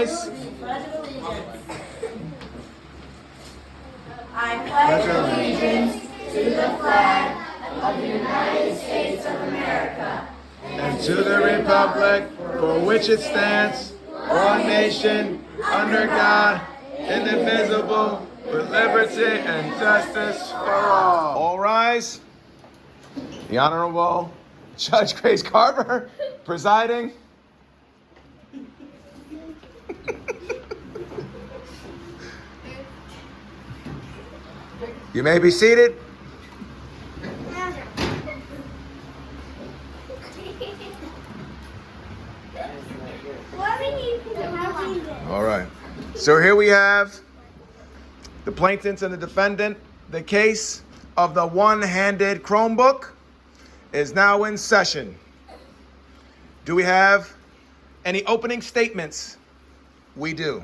rise. I pledge allegiance to the flag of the United States of America And to the republic for which it stands, one nation, under God, indivisible, with liberty and justice for all. All rise. The Honorable Judge Grace Carver presiding. You may be seated. All right. So here we have the plaintiffs and the defendant. The case of the one-handed Chromebook is now in session. Do we have any opening statements? We do.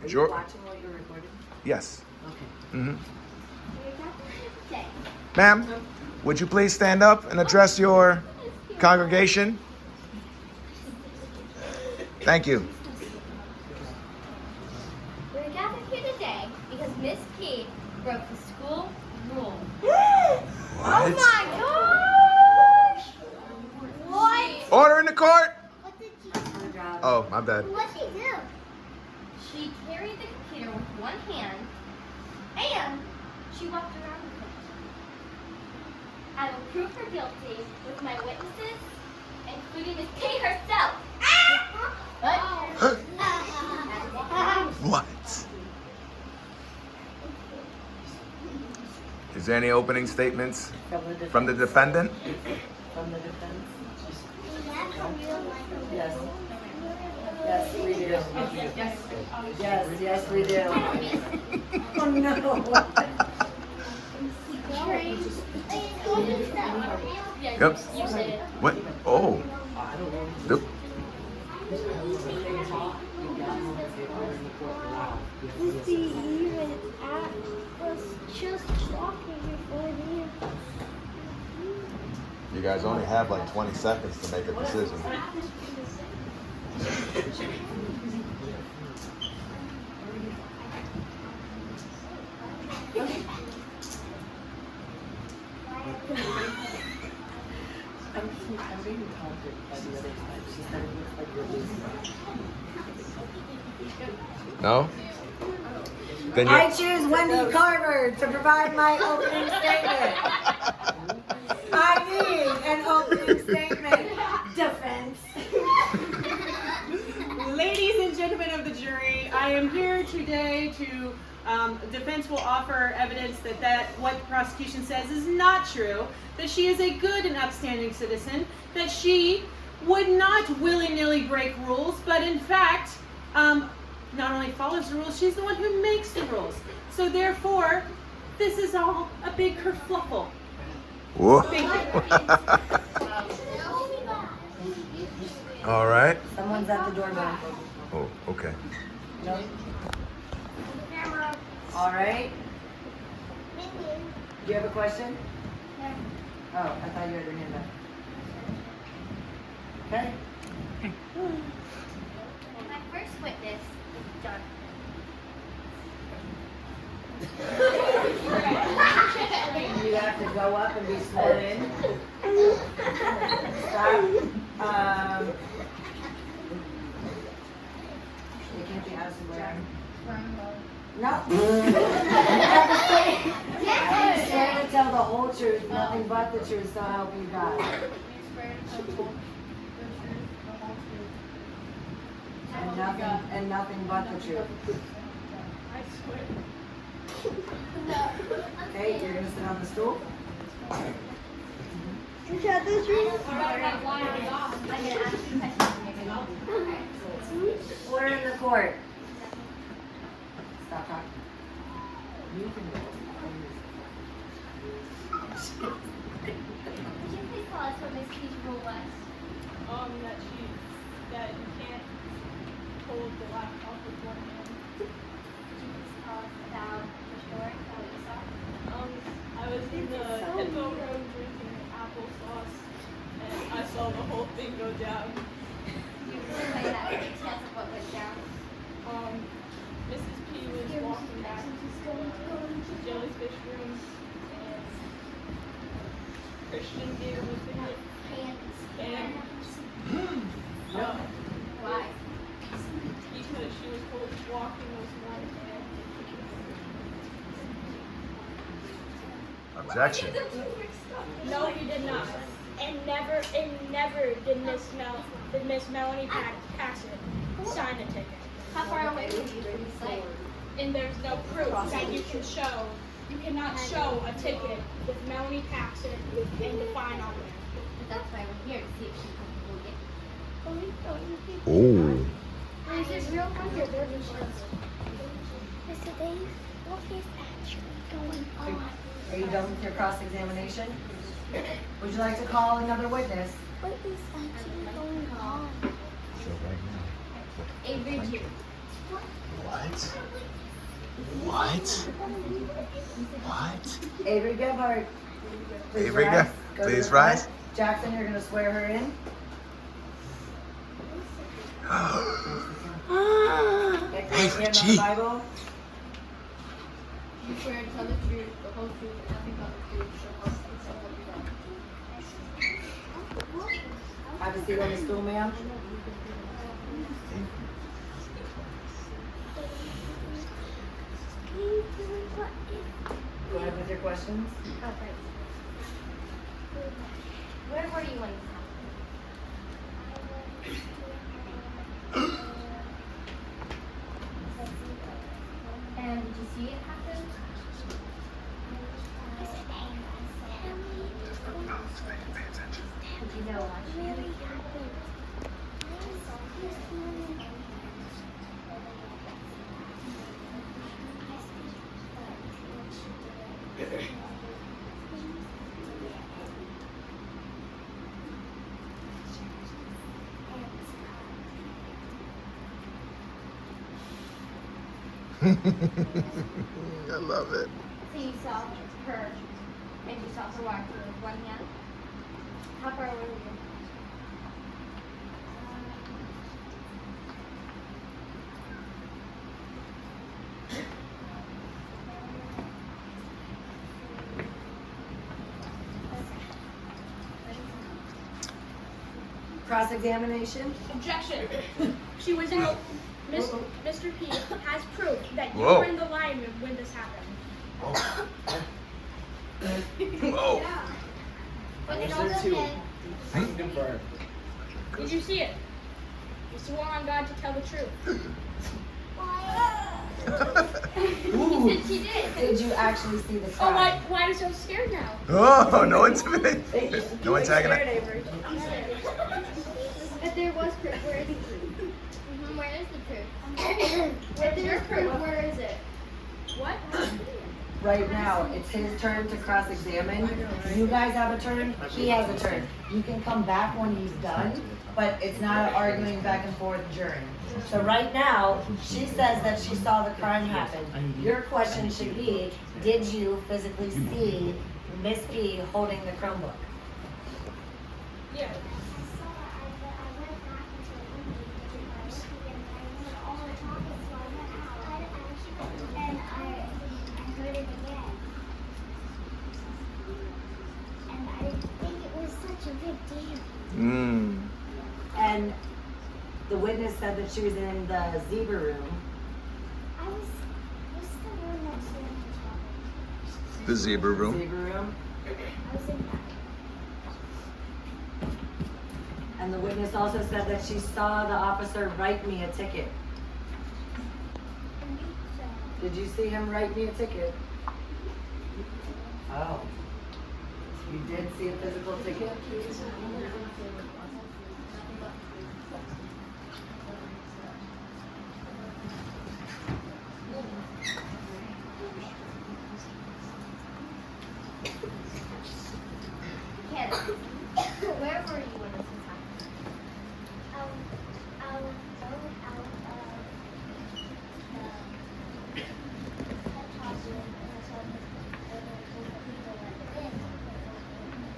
Are you watching what you're recording? Yes. Okay. Mm-hmm. Ma'am, would you please stand up and address your congregation? Thank you. We're gathered here today because Miss P broke the school rule. Oh my gosh! What? Order in the court. What did she Oh, my bad. What did she do? She carried the computer with one hand and she walked around with it. I will prove her guilty with my witnesses, including Miss P herself. What? Is there any opening statements from the defendant? From the defense? Yes. Yes, we do. Yes, we do. Oh no. Yep. What? Oh. Nope. Was he even was just talking before me? You guys only have like 20 seconds to make a decision. I'm being taunted by the other side. She said it looks like you're losing. No? Then I choose Wendy Carver to provide my opening statement. I need an opening statement. Defense. Ladies and gentlemen of the jury, I am here today to, defense will offer evidence that what the prosecution says is not true, that she is a good and upstanding citizen, that she would not willy-nilly break rules, but in fact, not only follows the rules, she's the one who makes the rules. So therefore, this is all a big kerfluffle. Whoa. Thank you. All right. Someone's at the doorbell. Oh, okay. No? All right. Do you have a question? Oh, I thought you had your hand up. Okay. My first witness is John. You have to go up and be sworn in. Stop. You can't be asked where. No. I swear to tell the whole truth, nothing but the truth, so help you God. And nothing but the truth. I swear. Okay, you're gonna sit on the stool. Is that the truth? Order in the court. Stop talking. You can go. Could you please tell us what Miss P's rule was? That you can't hold the laptop with one hand. Could you please tell us about the story that we saw? I was in the Hippo room drinking applesauce, and I saw the whole thing go down. You explain that in details of what went down. Christian dear was the gift. Hands. No, Why? because she was told walking was not bad. Objection. No, he did not. And never did Miss Melanie Paxson sign a ticket. How far away were you from the site? And there's no proof that you can show. You cannot show a ticket with Melanie Paxson and the fine on there. But that's why we're here, to see if she can get. Oh. Is this real wonder baby Mr. Dave, what is actually going on? Are you done with your cross-examination? Would you like to call another witness? What is actually going on? Avery Jew. What? What? What? Avery Gebhardt. Please Avery rise. Ge- Go to please the front. rise. Jackson, you're going to swear her in. Get your Avery hand on G. the Bible. You swear to tell the truth, the whole truth, and nothing but the truth, so help you God. Have a seat on the stool, ma'am. Go ahead with your questions. Oh, thanks. Where were you when this happened? And did you see it happen? Did you know watching it? I love it. So you saw her, and you saw her walk with one hand. How far away were you? Cross-examination. Objection. She was in the. Mr. P has proof that you Whoa. were in the lineman when this happened. Whoa. But it all depends. Did you see it? You swore on God to tell the truth. She said she did. Did you actually see the Oh, crime? why are you so scared now? Oh, no intimidation. No antagonizing. Avery. But there was proof. Where is the proof? Where is the proof? Where's your proof? Where is it? What? Right now, it's his turn to cross-examine. You guys have a turn, he has a turn. You can come back when he's done, but it's not an arguing back and forth jury. So right now, she says that she saw the crime happen. Your question should be, did you physically see Miss P holding the Chromebook? Yeah. And I heard it again. And I didn't think it was such a big deal. And the witness said that she was in the zebra room. What's the room next to the The zebra room. Zebra room. I was in that. And the witness also said that she saw the officer write me a ticket. Did you see him write me a ticket? Oh. You did see a physical ticket? Ken, where were you when this was happening? I was going out of the talking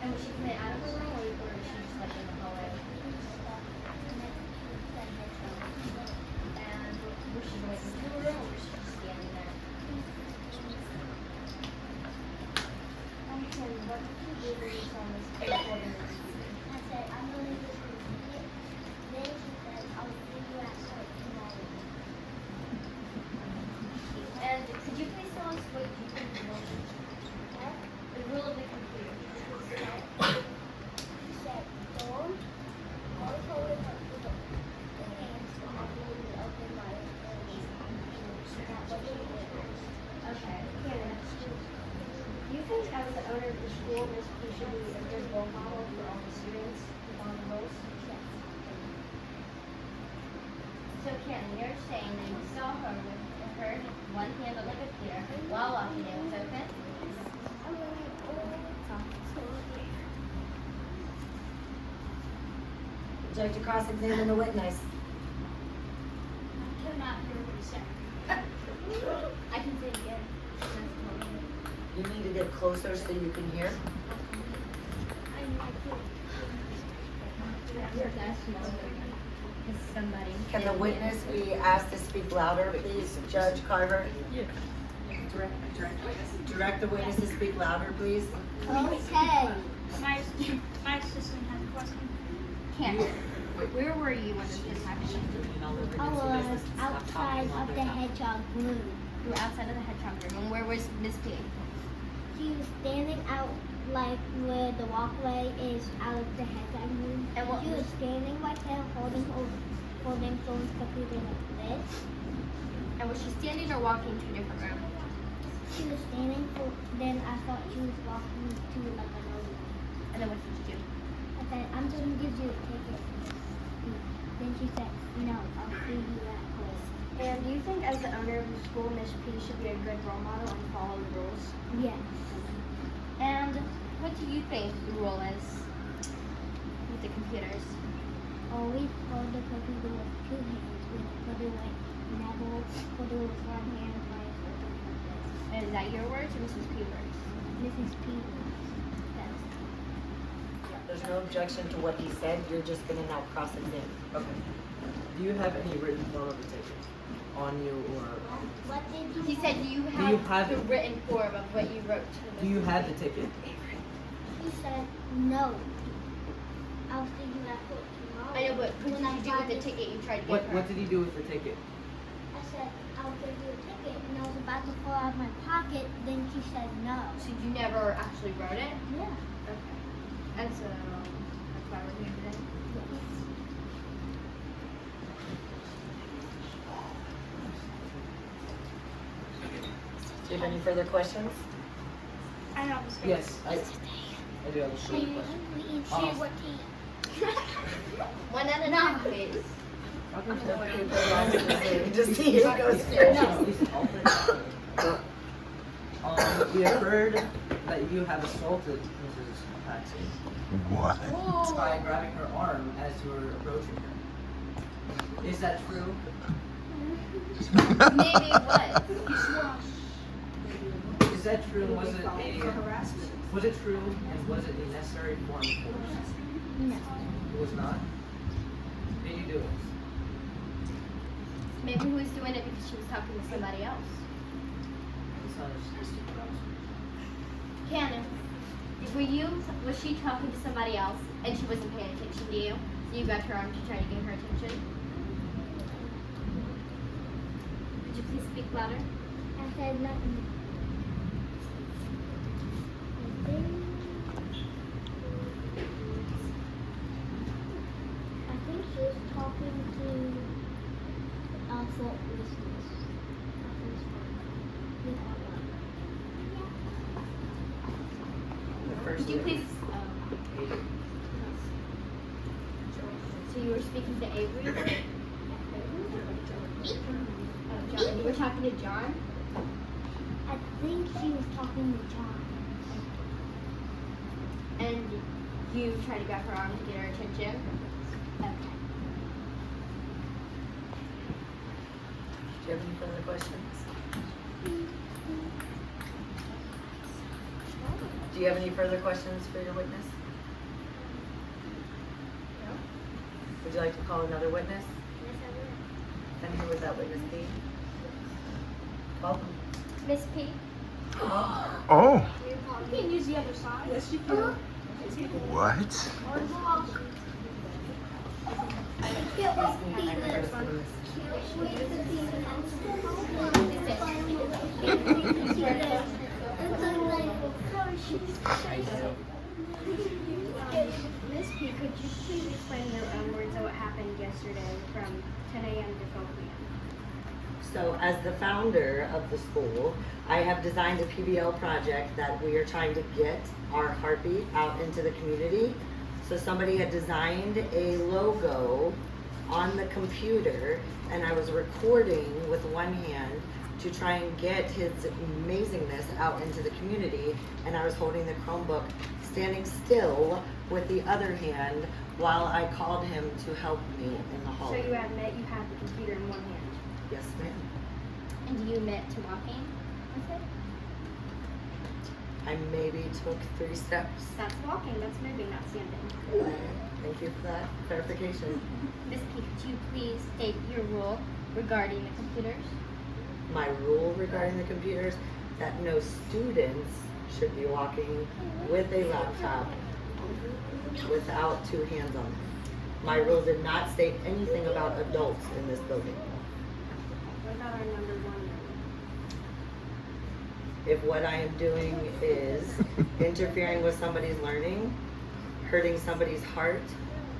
And was she coming out of the room, or was she just like in the hallway? And was she going into the room, or was she just standing there? what did you do when you saw Miss as the owner of the school, Miss P should be a good role model for all the students to follow the rules? So Ken, you're saying that you saw her with her one hand on the computer while walking it was open? Would you like to cross-examine the witness? I cannot hear what you said. I can say it again. You need to get closer so you can hear. Somebody. Can the witness be asked to speak louder, please, Judge Carver? Direct the witness to speak louder, please. Okay. My assistant has a question. Ken, where were you when this was happening? I was outside of the hedgehog room. You were outside of the hedgehog room. And where was Miss P? She was standing out like where the walkway is out of the hedgehog room. And what She was standing right there holding phone's computer like this. And was she standing or walking to a different room? She was standing then I thought she was walking to like another room. And then what did you do? I said, I'm gonna give you a ticket. Then she said, no, I'll see you at home. And do you think as the owner of the school, Miss P should be a good role model and follow the rules? Yes. And what do you think the rule is with the computers? Always hold the computer with two hands. Put it like never put it with one hand like this. And is that your words or Mrs. P words? Mrs. P. That's There's no objection to what he said. You're just gonna now cross-examine. Okay. Do you have any written form of the ticket on you, or what did you He said you you have have the it? written form of what you wrote to do you have the ticket? He said no. I'll see you at home tomorrow. I know, but what did you do with the ticket you tried to give her? What did he do with the ticket? I said, I'll give you a ticket, and I was about to pull out my pocket, then she said no. So you never actually wrote it? Yeah. Okay. And so that's why we're here today. Do you have any further questions? I know this. Yes, I do have a short question. One at a time, please. Just see who goes first. We have heard that you have assaulted Mrs. Paxton What? by grabbing her arm as you were approaching her. Is that true? Maybe what? Is that true? Was it true, and was it a necessary form of force? No. It was not. Did you do it? Maybe who was doing it because she was talking to somebody else. It's not a stupid question. Cannon, was she talking to somebody else and she wasn't paying attention to you? So you grabbed her arm to try to get her attention? Could you please speak louder? I said nothing. I think she was talking to fault listeners. Could you please? So you were speaking to Avery? Oh, John. You were talking to John? I think she was talking to John. And you tried to grab her arm to get her attention? Okay. Do you have any further questions? Do you have any further questions for your witness? No. Would you like to call another witness? Yes, I will. And who would that witness be? Call them. Miss P? Oh, You can use the other side. Yes, you can. what? Miss P, could you please explain in your own words what happened yesterday from 10 a.m. to 12 p.m.? So as the founder of the school, I have designed a PBL project that we are trying to get our heartbeat out into the community. So somebody had designed a logo on the computer, and I was recording with one hand to try and get his amazingness out into the community, and I was holding the Chromebook standing still with the other hand while I called him to help me in the hall. So you admit you had the computer in one hand. Yes, ma'am. And do you admit to walking with it? I maybe took 3 steps. That's walking, that's moving, not standing. Thank you for that clarification. Miss P, could you please state your rule regarding the computers? My rule regarding the computers, that no students should be walking with a laptop without 2 hands on them. My rule did not state anything about adults in this building. What about our number 1 rule? If what I am doing is interfering with somebody's learning, hurting somebody's heart,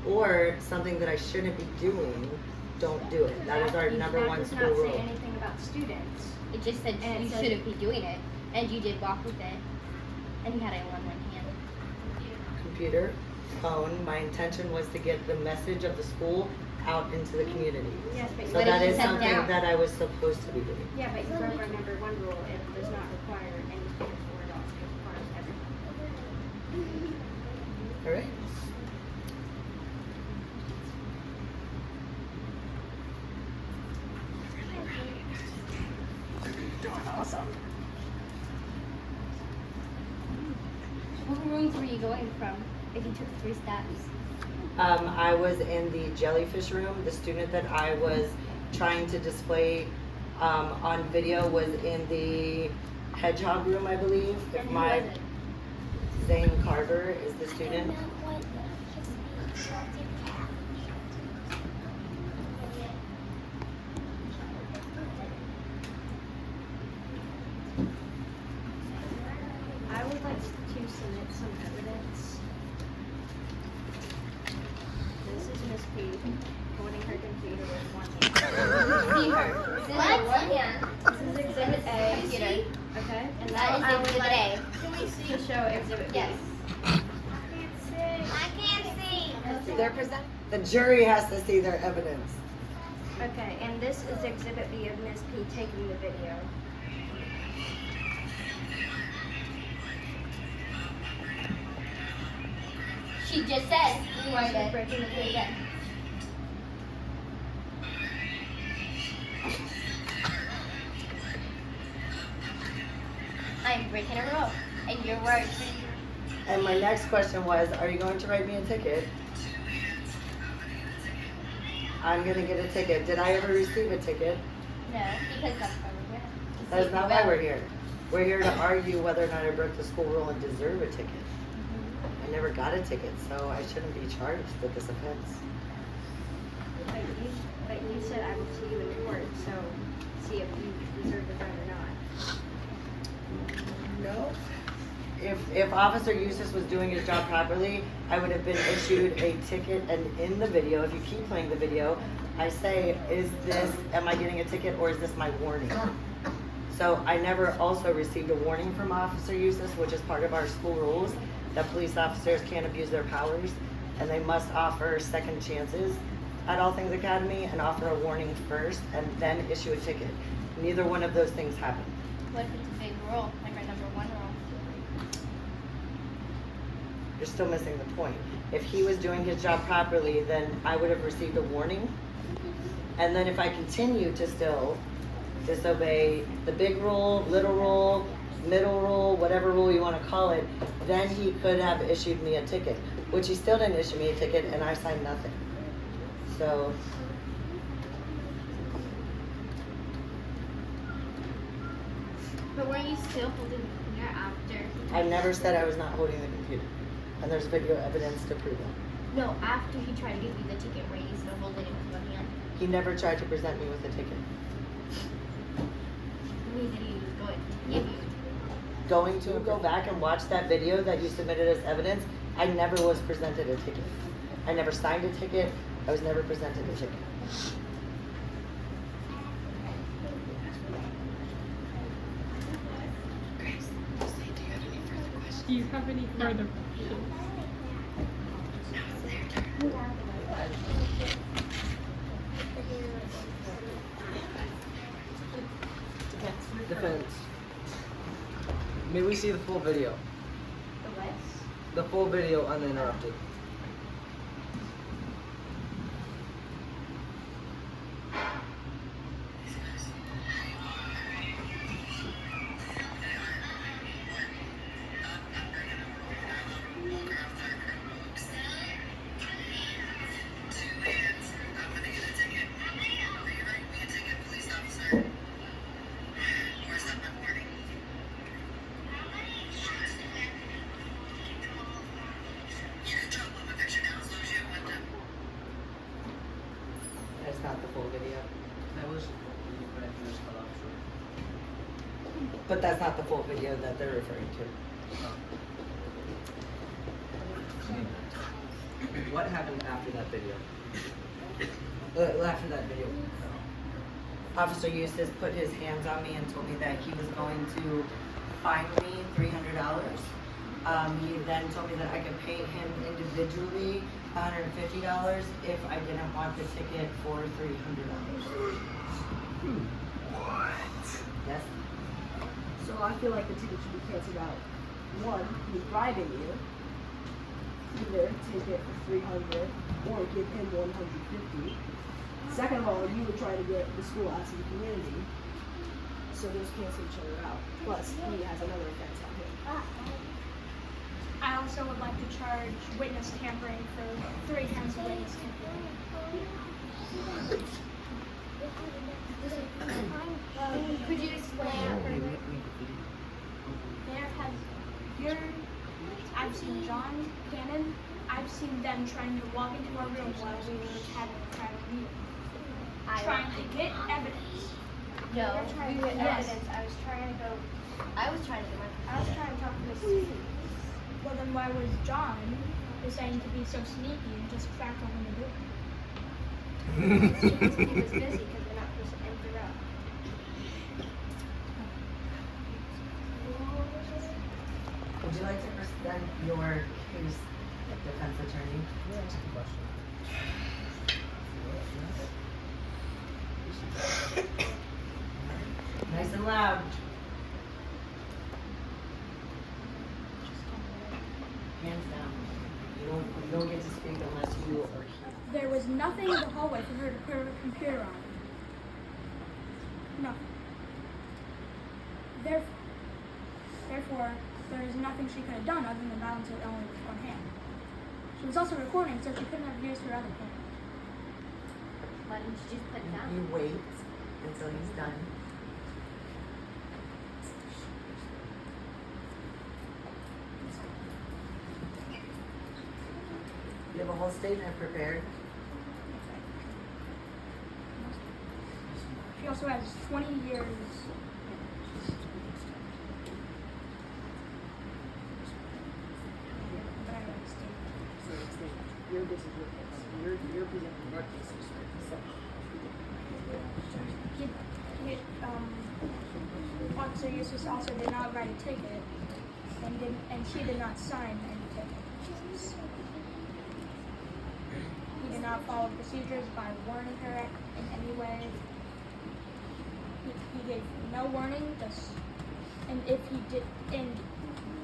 or something that I shouldn't be doing, don't do it. That is our number 1 school That does not rule. say anything about students. It just said you shouldn't be doing it, and you did walk with it, and you had it in one hand. Computer, phone, my intention was to get the message of the school out into the community. Yes, but So what that if you is sat something down? that I was supposed to be doing. Yeah, but you broke our number 1 rule. It does not require anything for adults. It requires everyone. All right? What rooms were you going from if you took 3 steps? I was in the jellyfish room. The student that I was trying to display on video was in the hedgehog room, I believe. If And who my was it? Zane Carver is the student. I would like to submit some evidence. This is Miss P holding her computer with one hand. See her. This is in one hand. This is Exhibit A. Computer. Okay, and That now is I would Exhibit like A. Can we see to show Exhibit B? Yes. I can't see. They're present. The jury has to see their evidence. Okay, and this is Exhibit B of Miss P taking the video. She just said you wanted it. Breaking the Do it video. again. I'm breaking a rule. And your words. And my next question was, are you going to write me a ticket? I'm gonna get a ticket. Did I ever receive a ticket? No, because that's why we're here. To That is see not who why will. we're here. We're here to argue whether or not I broke the school rule and deserve a ticket. Mm-hmm. I never got a ticket, so I shouldn't be charged with this offense. But you said I will see you in court, so see if you deserve the vote or not. No. If Officer Eustace was doing his job properly, I would have been issued a ticket, and in the video, if you keep playing the video, I say, am I getting a ticket or is this my warning? So I never also received a warning from Officer Eustace, which is part of our school rules, that police officers can't abuse their powers, and they must offer second chances at All Things Academy and offer a warning first and then issue a ticket. Neither one of those things happened. What if it's a big rule, like our number 1 rule? You're still missing the point. If he was doing his job properly, then I would have received a warning. And then if I continue to still disobey the big rule, little rule, middle rule, whatever rule you want to call it, then he could have issued me a ticket, which he still didn't issue me a ticket, and I signed nothing. So, But were you still holding the computer after? I never said I was not holding the computer. And there's video evidence to prove it. No, after he tried to give you the ticket, were you still holding it with one hand? He never tried to present me with a ticket. He said he was going to give you. Going to go back and watch that video that you submitted as evidence, I never was presented a ticket. I never signed a ticket. I was never presented a ticket. Do you have any further questions? Defense. May we see the full video? The what? The full video uninterrupted. That's not the full video. That was what I just cut off short. But that's not the full video that they're referring to. What happened after that video? After that video. Officer Eustace put his hands on me and told me that he was going to fine me $300. He then told me that I could pay him individually $150 if I didn't want the ticket for $300. Yes. So I feel like the ticket should be canceled out. One, he's bribing you. Either take it for $300 or give him $150. Second of all, you were trying to get the school out to the community. So those cancel each other out. Plus, he has another offense on him. I also would like to charge witness tampering for 3 counts of witness tampering. Could you explain? I've seen John Cannon. I've seen them trying to walk into our room while we were having a private meeting, trying to get evidence. No, We're trying we to get get evidence. I was trying to get my. I was trying to talk to Miss. Well, then why was John deciding to be so sneaky and just cracked on the door? He was busy because we're not supposed to interrupt. Would you like to present your case, defense attorney? May I ask a question? Nice and loud. Hands down. You don't get to speak unless you are here. There was nothing in the hallway for her to put her computer on. Nothing. Therefore, there is nothing she could have done other than balance it only with one hand. She was also recording, so she couldn't have used her other hand. Why didn't you just put it down? You wait until he's done. You have a whole statement prepared. She also has 20 years. But I don't understand. This is your case. You're presenting your case. Officer Eustace also did not write a ticket, and she did not sign any ticket. He did not follow procedures by warning her in any way. He gave no warning, and if he did, and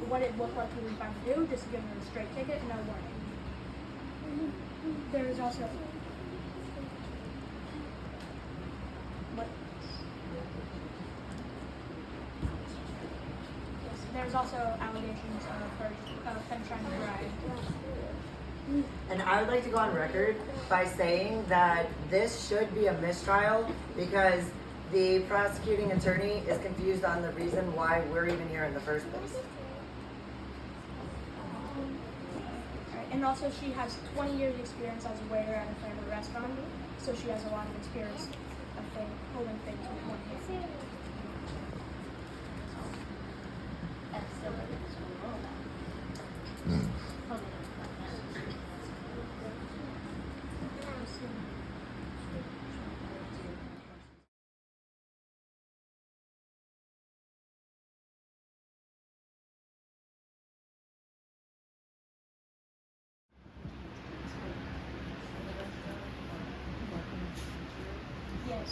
what it looked like he was about to do, just give her a straight ticket, no warning. There is also what? Yes, there's also allegations of him trying to bribe. And I would like to go on record by saying that this should be a mistrial because the prosecuting attorney is confused on the reason why we're even here in the first place. And also, she has 20 years experience as a waiter at a family restaurant, so she has a lot of experience of holding things with one hand. That's still what it's all about.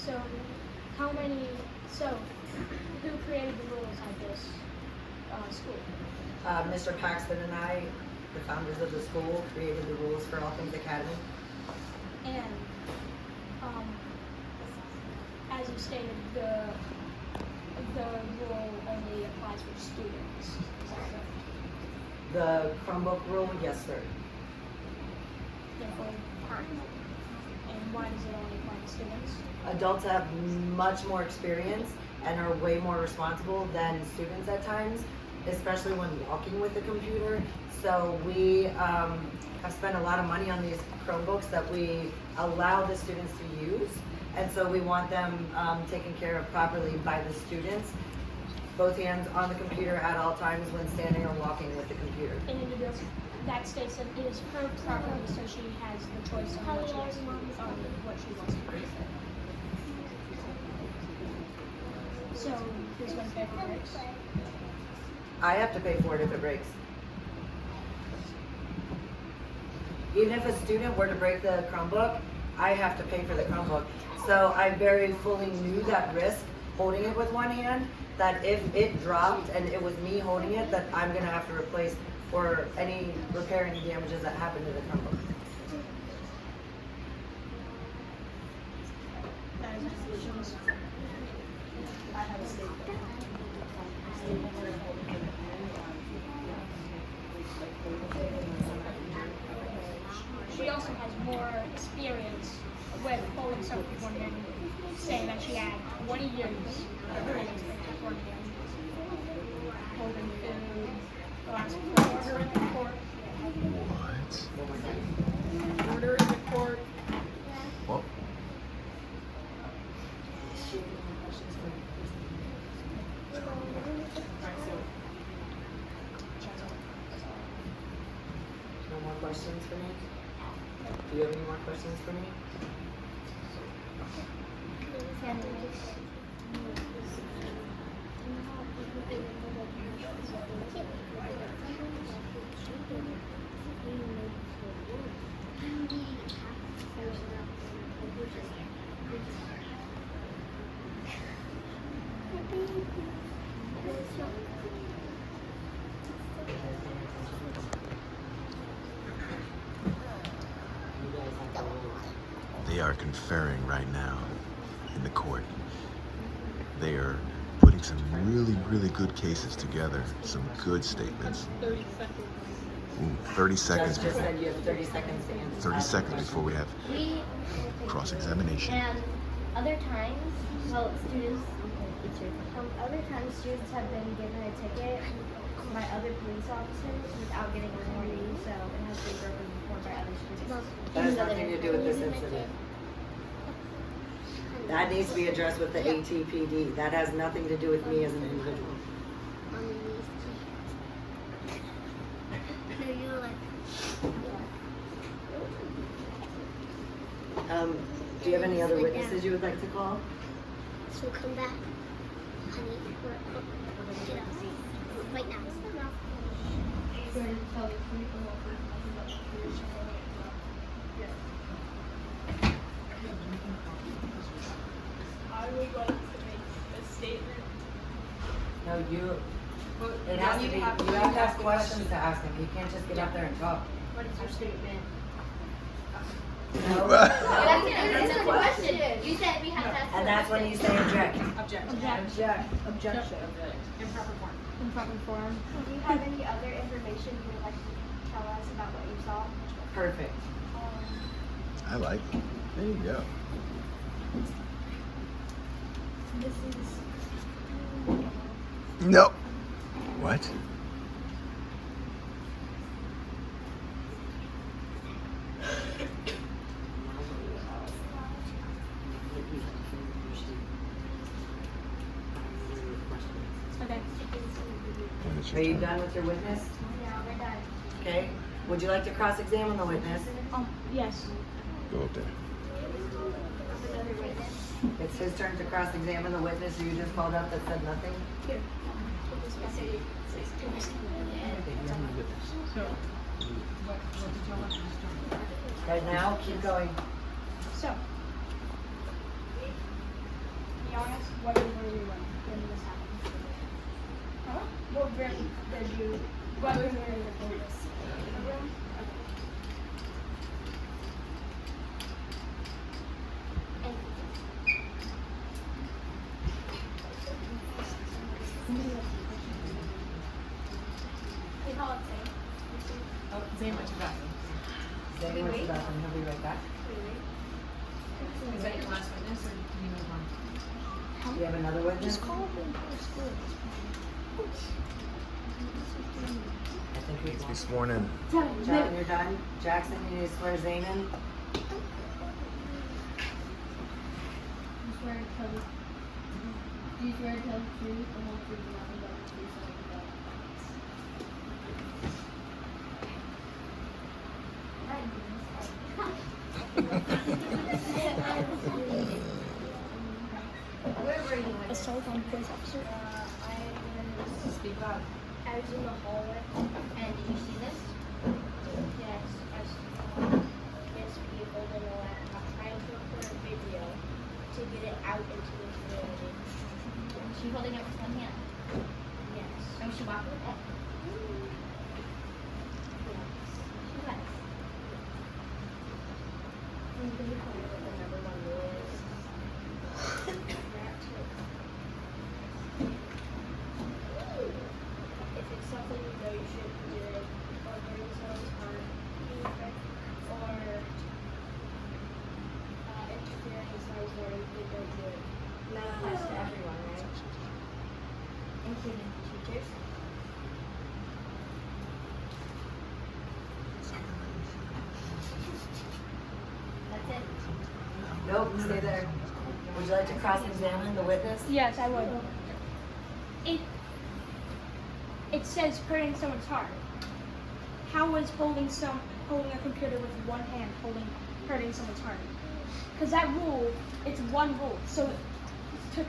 So, who created the rules at this school? Mr. Paxton and I, the founders of the school, created the rules for All Things Academy. And, as you stated, the rule only applies for students. Is that correct? The Chromebook rule, yes, sir. Therefore, and why does it only apply to students? Adults have much more experience and are way more responsible than students at times, especially when walking with the computer. So we have spent a lot of money on these Chromebooks that we allow the students to use. And so we want them taken care of properly by the students, both hands on the computer at all times when standing or walking with the computer. And in the that states that it is her property, so she has the choice on what she wants to do. So, who's going to pay for breaks? I have to pay for it if it breaks. Even if a student were to break the Chromebook, I have to pay for the Chromebook. So I very fully knew that risk holding it with one hand, that if it dropped and it was me holding it, that I'm gonna have to replace or repair any damages that happen to the Chromebook. That is my questions. I have a statement. She also has more experience with holding stuff with one hand, saying that she had 20 years of experience with one hand. Holding food, glass of water in the court. What? Order in the court. What? No more questions for me? Do you have any more questions for me? They are conferring right now in the court. They are putting some really, really good cases together, some good statements. 30 seconds. Ooh, 30 seconds Judge just before, said you have 30 seconds to answer. 30 ask the seconds question. before we have We cross-examination. and other times, well, students, other times students have been given a ticket by other police officers without getting a warning, so it has been broken before by other students. That has nothing to do with this incident. That needs to be addressed with the ATPD. That has nothing to do with me as an individual. Do you have any other witnesses you would like to call? So come back, honey. Get up. Right now. I would like to make a statement. No, you. It Now has to be. You have to have questions to ask him. You can't just get up there and talk. What is your statement? No. That's a question. You said we have to ask. And that's when you say object. Objection. Objection. In proper form. In proper form. Do you have any other information you would like to tell us about what you saw? Perfect. I like it. There you go. This is. No. What? Okay. Are you done with your witness? Yeah, we're done. Okay. Would you like to cross-examine the witness? Yes. Go up there. Another witness. It's his turn to cross-examine the witness who you just called up that said nothing. Right now, keep going. So, What room were you in when this happened? Huh? What room did you? What room were you in? The room. They call it safe. Oh, Zane went to the bathroom. Zane went to the bathroom, he'll be right back. Is that your last witness, or can you move on? Do you have another witness? Just call them for school. I think we Needs to be sworn in. John, you're done. Jackson, you need to swear Zane in. You swear to tell the do you swear to tell the truth, the whole truth, and nothing but the truth, so help you God? Where were you? Assault on police officer. Speak loud. I was in the hallway. And did you see this? Yes, I saw this people in the laptop trying to record a video to get it out into the community. Was she holding it with one hand? Yes. And was she walking with it? Yes. She was. I'm going to tell you what the number one rule is. That too. If it's something you know you shouldn't be doing, or hurting someone's heart, or interfering in someone's learning, you don't do it. And that applies to everyone, right? Including teachers. That's it. Nope, stay there. Would you like to cross-examine the witness? Yes, I would. It says hurting someone's heart. How was holding a computer with one hand hurting someone's heart? Because that rule, it's one rule. So to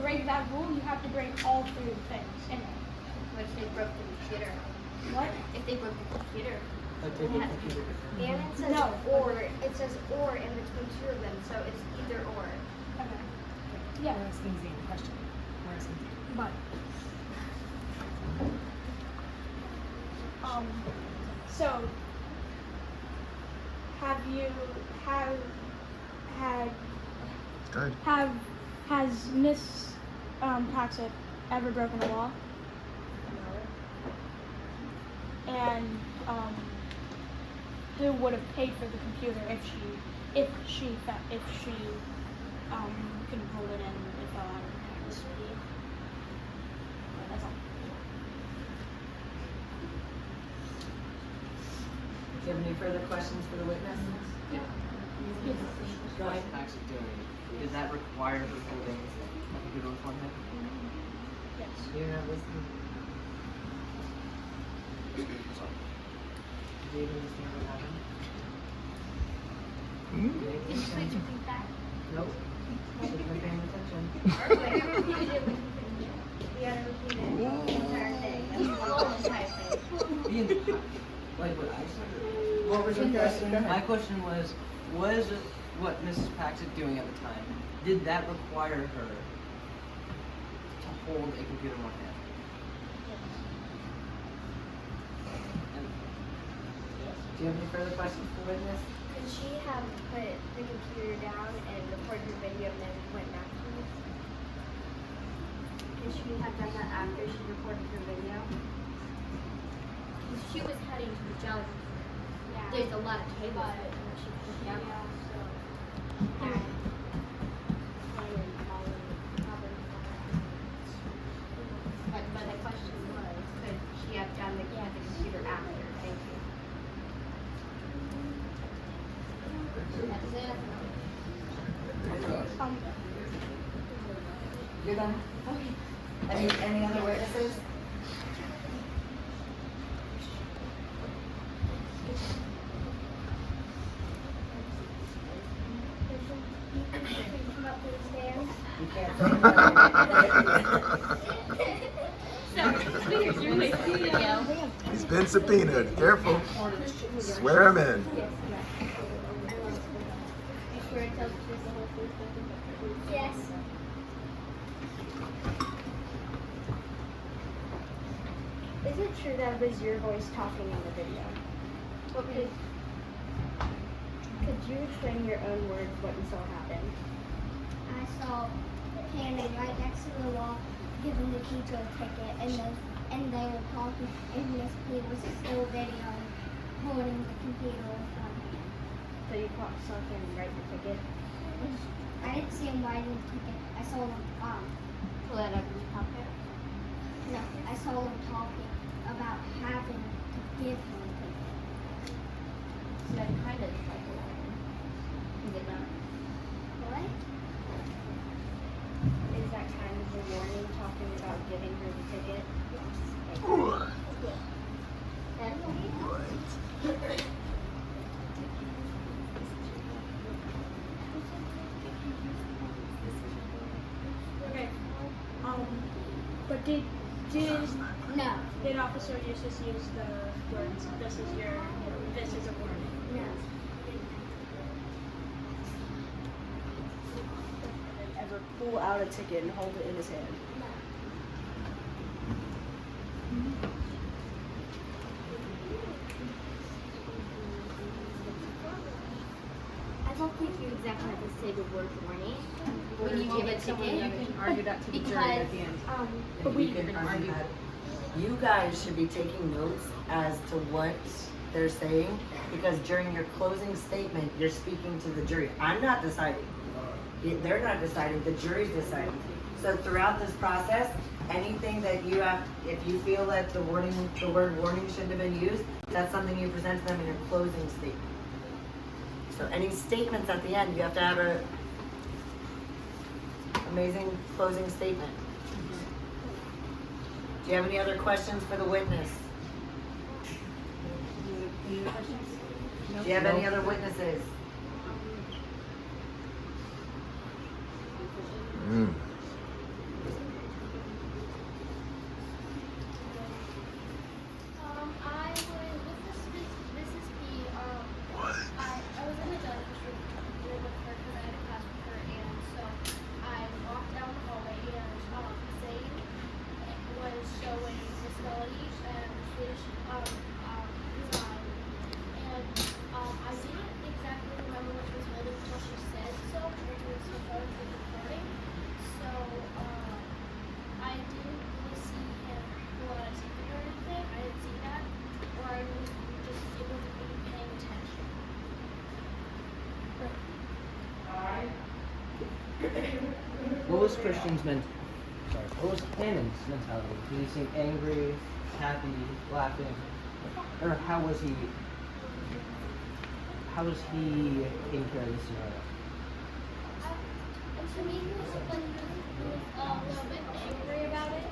break that rule, you have to break all three things in it. What if they broke the computer? What? If they broke the computer? And it says No. or. It says or in between two of them, so it's either or. Okay. Yeah, We're asking Zane a question. We're asking Zane. but so has Miss Paxett ever broken a law? And who would have paid for the computer if she couldn't hold it in and it fell out of her hands? That's all. Do you have any further questions for the witness? Go ahead. Actually doing, did that require her holding a computer with one hand? Yes. You're not listening. Do you understand what happened? Can you please repeat that? Nope. She's not paying attention. You gotta repeat it. The entire thing. That's the whole entire thing. Like what I said? What was your question? My question was what Mrs. Paxett doing at the time, did that require her to hold a computer in one hand? And, Do you have any further questions for the witness? Could she have put the computer down and recorded her video and then went back to it? Could she have done that after she recorded her video? She was heading to the jump. There's a lot of cables that she put down. But the question was, could she have done the computer after? Thank you. That's it. You're done? Okay. Any other witnesses? Come up to the stand. You can't say that. You're wasting video. He's been subpoenaed. Careful. Swear him in. You swear to tell the truth, the whole truth, nothing but the truth? Yes. it true that was your voice talking in the video? Could you explain your own words what you saw happen? I saw Cannon right next to the wall giving the teacher a ticket, and they were talking, and Miss P was still videoing, holding the computer in front of him. So you saw Cannon write the ticket? I didn't see him writing the ticket. I saw him Pull that up in his pocket. no, I saw him talking about having to give him a ticket. So that kind of like a warning. Is it not? What? Is that kind of a warning talking about giving her the ticket? Okay. But did No, Officer Eustace use the words, this is a warning? no. Ever pull out a ticket and hold it in his hand? I don't think you exactly have to say the word warning when you give a ticket. You can argue that to the jury at the end. But We can argue that. You guys should be taking notes as to what they're saying, because during your closing statement, you're speaking to the jury. I'm not deciding. They're not deciding, the jury's deciding. So throughout this process, anything that you have, if you feel that the word warning shouldn't have been used, that's something you present to them in your closing statement. So any statements at the end, you have to have a amazing closing statement. Do you have any other questions for the witness? Do you have any other witnesses? I was with Mrs. P. I was in the judge's room with her because I had a class with her, and so I walked down the hallway and Zane was showing Miss Melody and Swedish design, and I didn't exactly remember what she was holding until she said so, which was her phone was recording. So I didn't really see him pull out a ticket or anything. I didn't see that, or I was just it wasn't really paying attention. What was Christian's what was Cannon's mentality? Did he seem angry, happy, laughing? Or how was he taking care of the scenario? And to me, he was like a little bit angry about it.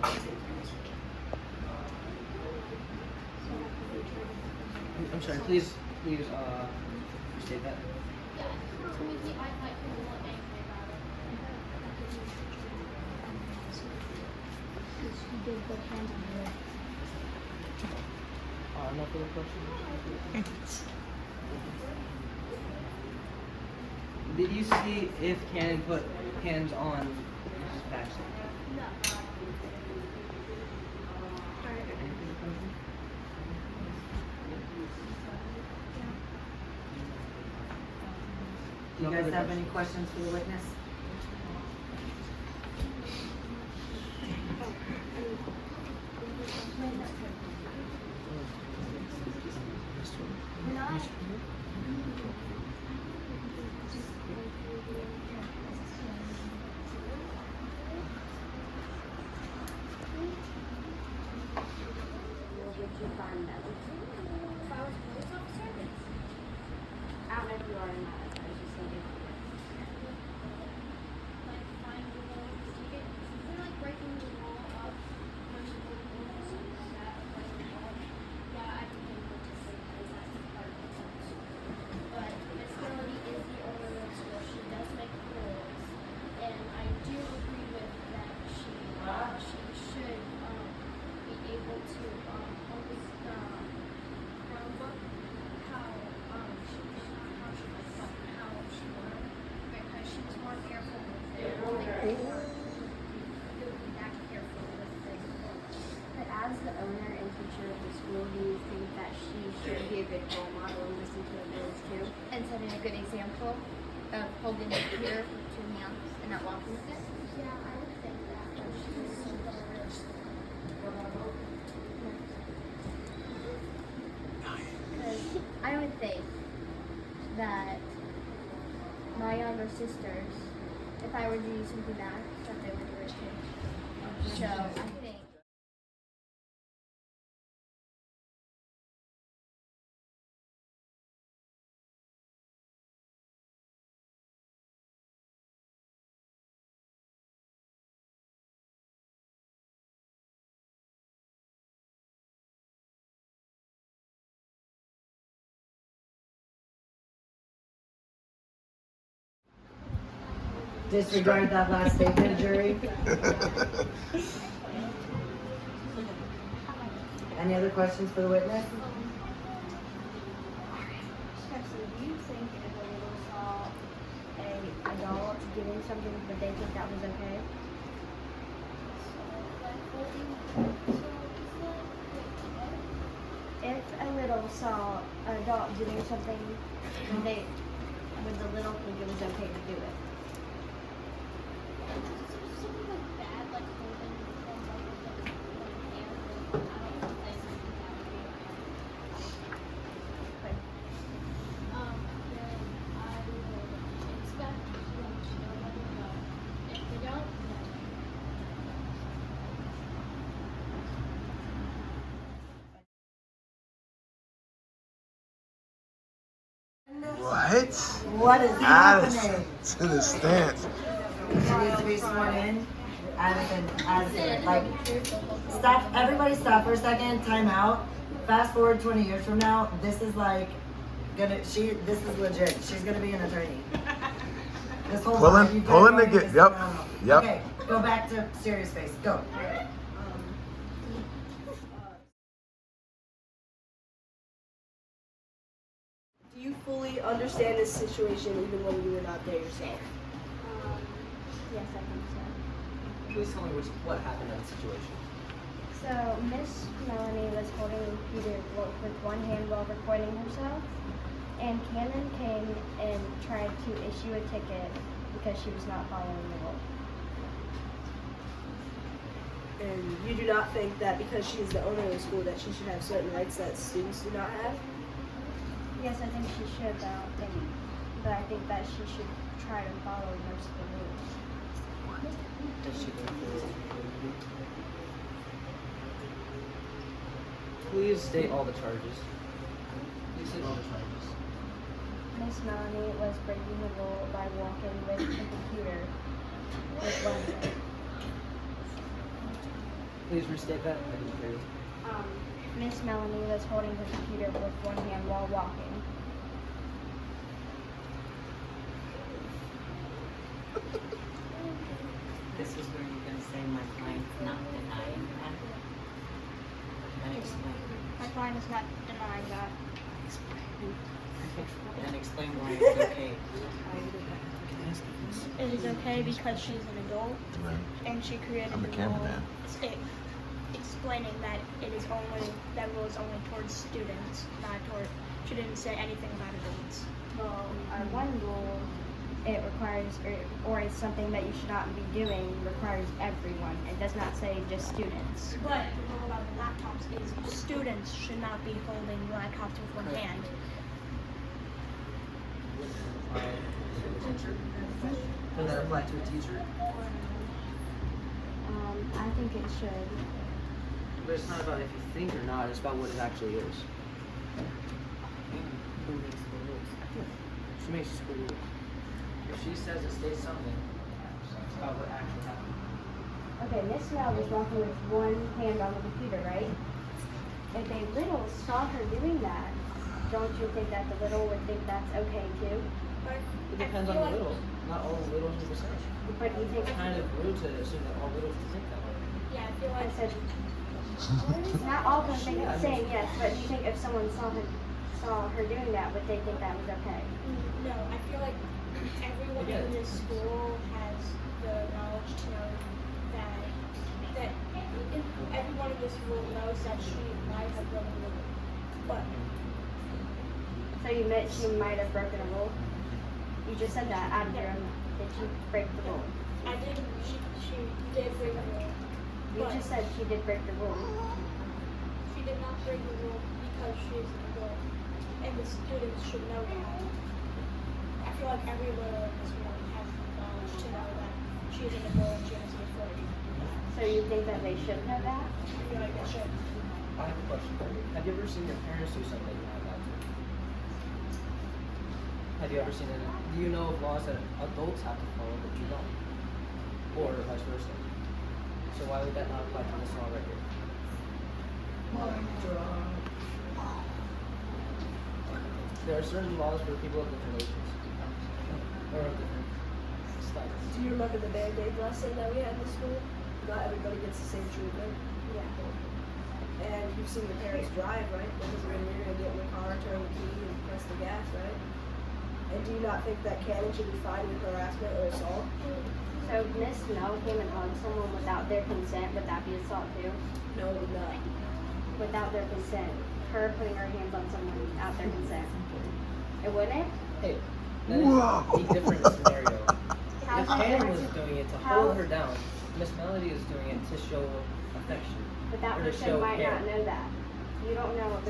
I'm sorry, please restate that. Yeah, to me, I thought he was a little angry about it. No further questions? Did you see if Cannon put hands on Mrs. Paxton? No. Do you guys have any questions for the witness? If you find that. If I was a police officer, I don't know if you are or not. I was just thinking. setting a good example of holding the computer with 2 hands and not walking with it? Yeah, I would think that. Because I would think that my younger sisters, if I were to do something bad, that they would do it too. So I think. Disregard that last statement, jury. Any other questions for the witness? Especially, do you think if a little saw a adult doing something, would they think that was okay? If a little saw an adult doing something, would the little think it was okay to do it? What? What is happening? Addison to the stance. She needs to be sworn in. Addison, like, stop, everybody stop for a second, time out. Fast forward 20 years from now, this is like, this is legit. She's gonna be an attorney. This whole life, you've Pulling got the this get, yep, phenomenal. yep. Okay, go back to serious face, go. Do you fully understand this situation even when you were not there yourself? Yes, I think so. Please tell me what happened in the situation. So Miss Melanie was holding the computer with one hand while recording herself, and Cannon came and tried to issue a ticket because she was not following the rule. And you do not think that because she is the owner of the school that she should have certain rights that students do not have? Yes, I think she should, but I think that she should try to follow most of the rules. Does she Please state all the charges. Please state all the charges. Miss Melanie was breaking the rule by walking with the computer with one hand. Please restate that. I didn't hear you. Miss Melanie was holding her computer with one hand while walking. This is where you're going to say my client's not denying that. And explain. My client is not denying that. And explain why it's okay. It is okay because she's an adult and she created I'm the the rule cameraman. explaining that that rule is only towards students, not toward. She didn't say anything about adults. Well, our one rule, it requires, or it's something that you should not be doing, requires everyone. It does not say just students. But the rule about the laptops is students should not be holding laptops with one hand. Does that apply to a teacher? I think it should. But it's not about if you think or not, it's about what it actually is. Who makes the rules? She makes the school rules. If she says it states something, it's about what actually happened. Okay, Miss Mel was walking with one hand on the computer, right? If a little saw her doing that, don't you think that the little would think that's okay too? It depends on the little. Not all littles are the same. But you think It's kind of rude to assume that all littles think that way. Yeah, I feel I like said not all of them think the same, yes, but do you think if someone saw her doing that, would they think that was okay? no. I feel like everyone in this school has the knowledge to know that everyone in this school knows that she might have broken the rule, but So So you admit she might have broken a rule? You just said that out of your own mouth. Did she break the rule? I did. She did break the rule. You But just said she did break the rule. she did not break the rule because she is an adult, and the students should know that. I feel like every little in this room has the knowledge to know that she is an adult and she has the authority. So you think that they should know that? I feel like they should. I have a question. Have you ever seen your parents do something you have that to? Have you ever seen it? Do you know of laws that adults have to follow that you don't? Or vice versa? So why would that not apply to this law right here? There are certain laws for people of different ages. Or of different styles. Do you remember the Band-Aid lesson that we had in school? Not everybody gets the same treatment. Yeah. And you've seen your parents drive, right? Because when you're gonna get in the car, turn the key, and press the gas, right? And do you not think that Cannon should be fined with harassment or assault? So if Miss Mel came and hugged someone without their consent, would that be assault too? No, it would not. Without their consent. Her putting her hands on someone without their consent. It wouldn't? Hey, that is a different scenario. How's If that Cannon was different? doing it to How- hold her down, Miss Melody is doing it to show affection. But that or to person show might care. not know that. You don't know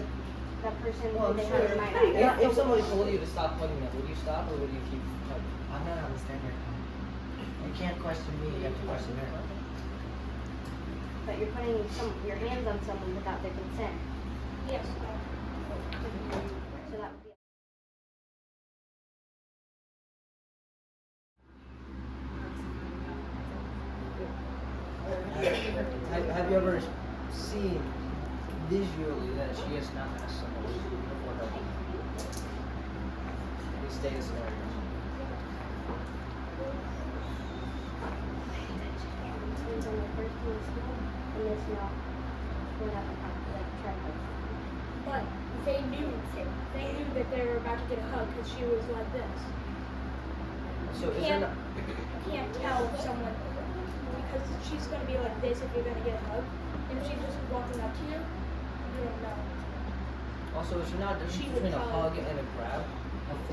that person Well, who I'm they sure. hug might not know that. If somebody told you to stop hugging them, would you stop or would you keep hugging? I'm not understanding. You can't question me, you have to question her. But you're putting your hands on someone without their consent. Yes. So that would be. Have you ever seen visually that she has not asked somebody before her? Please stay in scenario. When they first came to school, and Miss Mel went up and tried to hug someone. But they knew that they were about to get a hug because she was like this. So is there Can't, not, can't tell someone because she's gonna be like this if you're gonna get a hug. And if she's just walking up to you, you don't know. also is there not a difference She would between a tell- hug and a grab?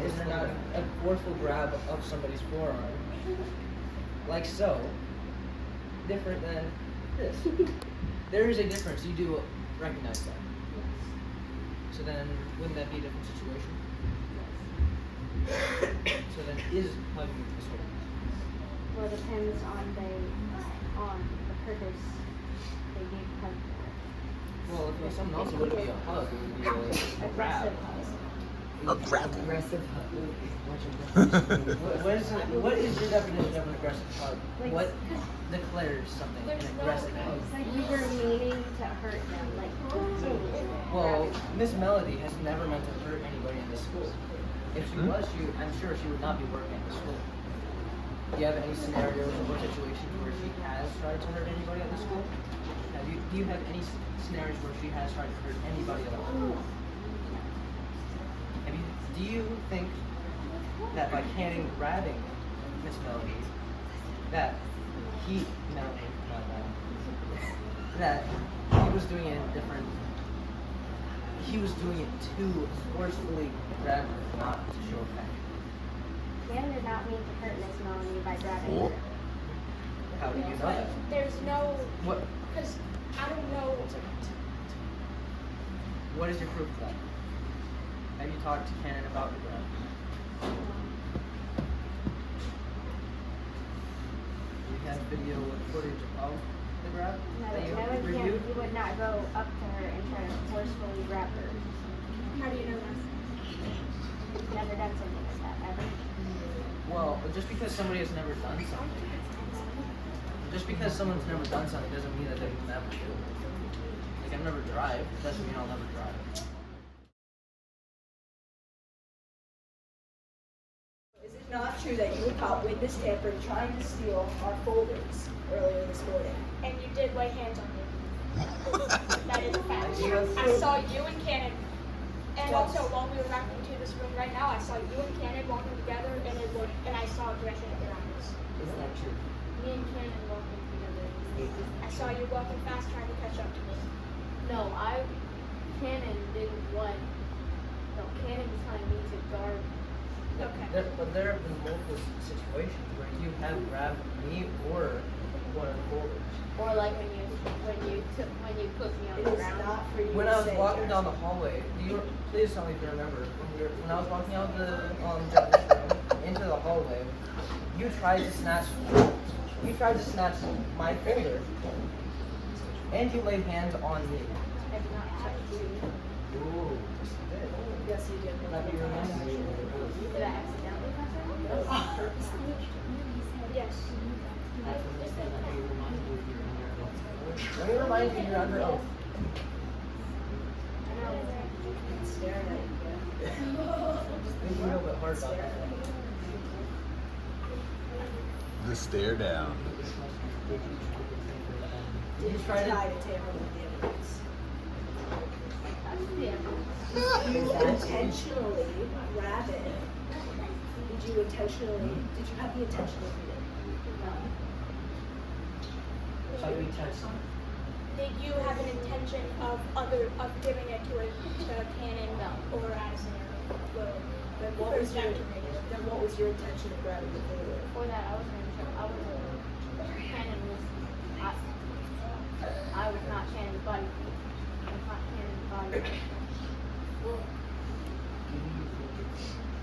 Is there not a forceful grab of somebody's forearm? Like so. Different than this. There is a difference. You do recognize that. So then, wouldn't that be a different situation? So then, is hugging this way? Well, it depends on the purpose they gave hug for. Well, if it was something else, it wouldn't be a hug. It would be a grab. Aggressive hug. Aggressive hug. What is your definition of an aggressive hug? Like- What declares something an There's no- aggressive hug? It's like you were meaning to hurt them, like. Well, Miss Melody has never meant to hurt anybody in this school. If she was, I'm sure she would not be working at the school. Do you have any scenarios or situations where she has tried to hurt anybody at the school? Do you have any scenarios where she has tried to hurt anybody at all? Do you think that by Cannon grabbing Miss Melody, that he was doing it different? He was doing it to forcefully grab her, not to show affection. Dan did not mean to hurt Miss Melanie by grabbing her. How do you know that? There's no, What? because I don't know. What is your proof of that? Have you talked to Cannon about the grab? We have video footage of the grab that you reviewed. You would not go up to her and try to forcefully grab her. How do you know that? You've never done something like that, ever. Well, just because somebody has never done something, just because someone's never done something doesn't mean that they will never do it. Like I've never drive, doesn't mean I'll never drive. Is it not true that you were caught witness tampering trying to steal our folders earlier this morning? And you did lay hands on me. That is a fact. I saw you and Cannon. And also, while we were back into this room right now, I saw you and Cannon walking together, and I saw aggression at your eyes. Is that true? Me and Cannon walking together. I saw you walking fast, trying to catch up to me. No, Cannon didn't want No, Cannon was telling me to guard. Okay. But there have been multiple situations where you have grabbed me or one of the forwards. Or like when you put me on It the is ground. not for you When to I was say, walking down the Jackson. hallway, please tell me if you remember. When I was walking out of the Japanese room into the hallway, you tried to snatch my folder, and you laid hands on me. I did not touch you. Ooh, Yes, you did. let me remind you. Did I accidentally touch her? Yes. Let me remind you, you're under oath. Staring at you. Think a little bit hard about that. The stare down. Did you try to- try to tamper with the evidence? Yeah. Did you intentionally grab it? Did you have the intention of reading? So we touched. Did you have an intention of giving it to Cannon or Addison or Will? Then what was your intention of grabbing the folder? Before that, I was Cannon was. I was not Cannon's body. I was not Cannon's body.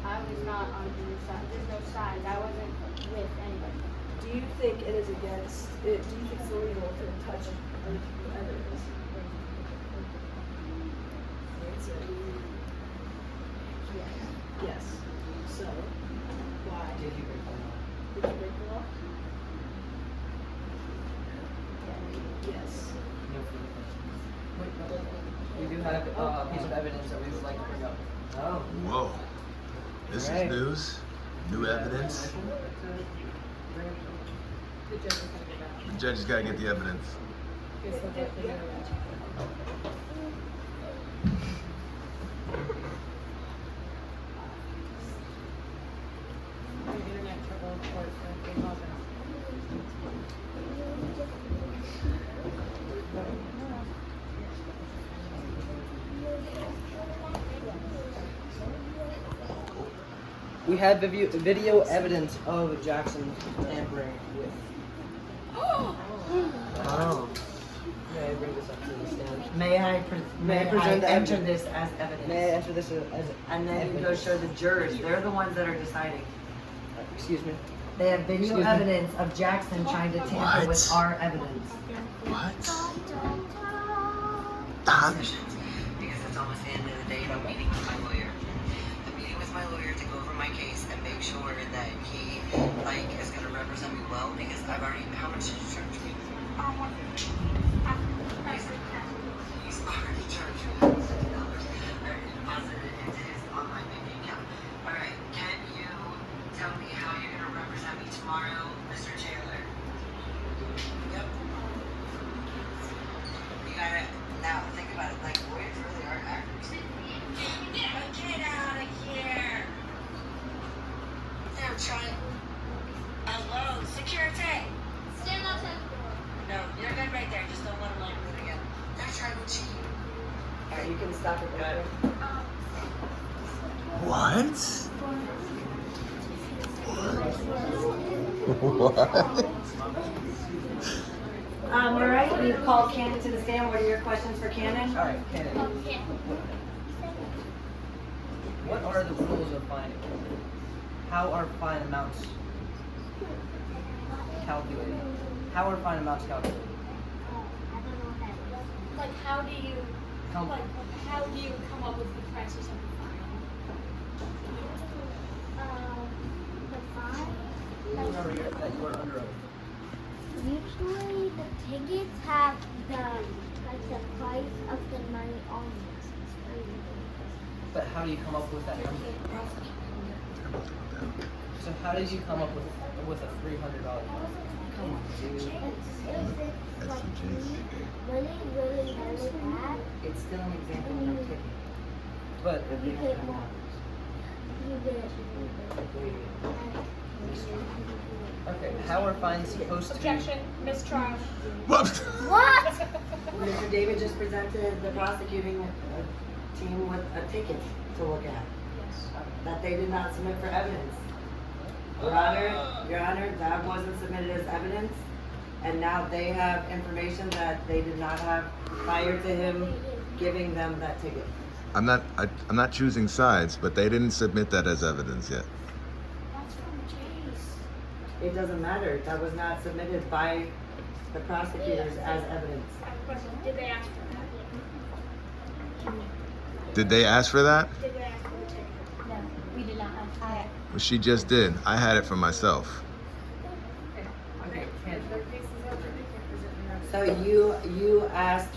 I was not on the side. There's no sides. I wasn't with anybody. Do you think it is against? Do you think it's illegal to touch evidence? Answer. Yes. So, why? Did you break the law? Did you break the law? Yes. No further questions. We do have a piece of evidence that we would like to bring up. Oh. Whoa. This Right. is news. New evidence. The judge has got to get the evidence. We had video evidence of Jackson tampering with. Oh. May I bring this up to the stand? May I present the enter evidence? this as evidence? May I enter this as And then you go evidence? show the jurors. They're the ones that are deciding. Excuse me. They have video Excuse me. evidence of Jackson trying to tamper with What? our evidence. What? Because it's almost the end of the day and I'm meeting with my lawyer. I'm meeting with my lawyer to go over my case and make sure that he is gonna represent me well because I've already how much did you charge me? He's already charged me $150. I already deposited it into his online banking account. Alright, can you tell me how you're gonna represent me tomorrow, Mr. Taylor? Yep. You gotta now think about it. Like lawyers really are actors. Get out of here! They're trying. Hello, security. Stand outside the door. No, you're good right there. Just don't let them do it again. They're trying to cheat. Alright, you can stop it right there. What? What? All right, we've called Cannon to the stand. What are your questions for Cannon? All right, Cannon. What are the rules of fining? How are fine amounts calculated? How are fine amounts calculated? Like, how do you Come. come up with the prices of the fine? Remember that you are under oath. Usually the tickets have the price of the money on it. But how do you come up with that number? So how did you come up with a $300? Come on, dude. If it's like really, really, really bad, It's still an example of no ticket. But you get more. You get okay, how are fines supposed to be? Objection, mistrial. What? What? Mr. David just presented the prosecuting team with a ticket to look at Yes. that they did not submit for evidence. Your Honor, that wasn't submitted as evidence, and now they have information that they did not have prior to him giving them that ticket. I'm not choosing sides, but they didn't submit that as evidence yet. That's from Chase. It doesn't matter. That was not submitted by the prosecutors as evidence. I have a question. Did they ask for that? Did they ask for that? Did they ask for the ticket? No, we did not have that. Well, she just did. I had it for myself. Okay, Ken. So you asked